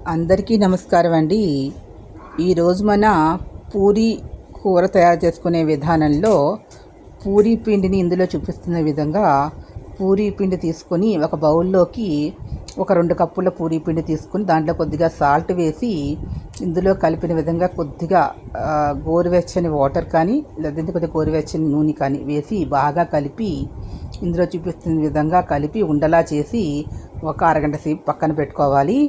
అందరికీ నమస్కారం అండి. ఈరోజు మన పూరి కూర తయారు చేసుకునే విధానంలో పూరీ పిండిని ఇందులో చూపిస్తున్న విధంగా పూరీ పిండి తీసుకొని ఒక బౌల్లోకి ఒక 2 కప్పుల పూరీ పిండి తీసుకుని దాంట్లో కొద్దిగా సాల్ట్ వేసి ఇందులో కలిపిన విధంగా కొద్దిగా గోరువెచ్చని వాటర్ కానీ లేదంటే కొద్దిగా గోరువెచ్చని నూనె కానీ వేసి బాగా కలిపి ఇందులో చూపిస్తున్న విధంగా కలిపి ఉండలా చేసి ఒక అరగంట సేపు పక్కన పెట్టుకోవాలి.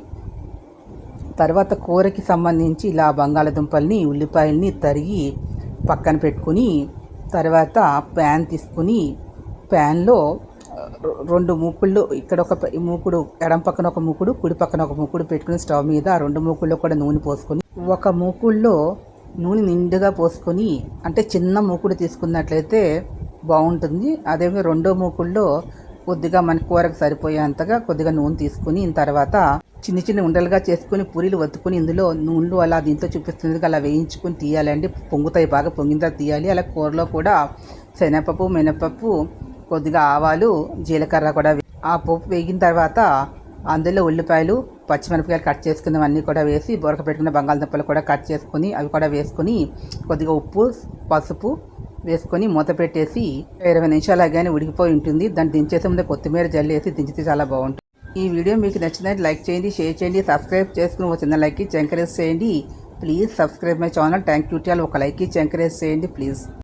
తర్వాత కూరకి సంబంధించి ఇలా బంగాళదుంపల్ని ఉల్లిపాయల్ని తరిగి పక్కన పెట్టుకుని తర్వాత ప్యాన్ తీసుకుని ప్యాన్లో 2 మూకుళ్ళు, ఇక్కడ ఒక మూకుడు ఎడం పక్కన ఒక మూకుడు కుడి పక్కన ఒక మూకుడు పెట్టుకుని స్టవ్ మీద 2 మూకుల్లో కూడా నూనె పోసుకొని ఒక మూకుల్లో నూనె నిండుగా పోసుకొని, అంటే చిన్న మూకుడు తీసుకున్నట్లయితే బాగుంటుంది. అదేవిధంగా 2వ మూకుల్లో కొద్దిగా మన కూరకు సరిపోయేంతగా కొద్దిగా నూనె తీసుకుని తర్వాత చిన్న చిన్న ఉండలుగా చేసుకుని పూరీలు వత్తుకుని ఇందులో నూనెలు అలా దీంతో చూపిస్తున్నది అలా వేయించుకొని తీయాలండి. పొంగుతాయి, బాగా పొంగిన తర్వాత తీయాలి. అలా కూరలో కూడా శనగపప్పు, మినపప్పు, కొద్దిగా ఆవాలు, జీలకర్ర కూడా ఆ పప్పు వేగిన తర్వాత అందులో ఉల్లిపాయలు, పచ్చిమిరపకాయలు కట్ చేసుకున్నవన్నీ కూడా వేసి పెట్టుకున్న బంగాళదుంపలు కూడా కట్ చేసుకొని అవి కూడా వేసుకొని కొద్దిగా ఉప్పు, పసుపు వేసుకొని మూత పెట్టేసి 20 నిమిషాలు కానీ ఉడికిపోయి ఉంటుంది. దాన్ని దించేసే ముందు కొత్తిమీర జల్లేసి దించితే చాలా బాగుంటుంది. ఈ వీడియో మీకు నచ్చినట్టు లైక్ చేయండి, షేర్ చేయండి, సబ్స్క్రైబ్ చేసుకుని ఒక చిన్న లైక్ ఇచ్చి ఎంకరేజ్ చేయండి. Please subscribe my channel. Thank you. ఒక లైక్ ఇచ్చి ఎంకరేజ్ చేయండి ప్లీజ్.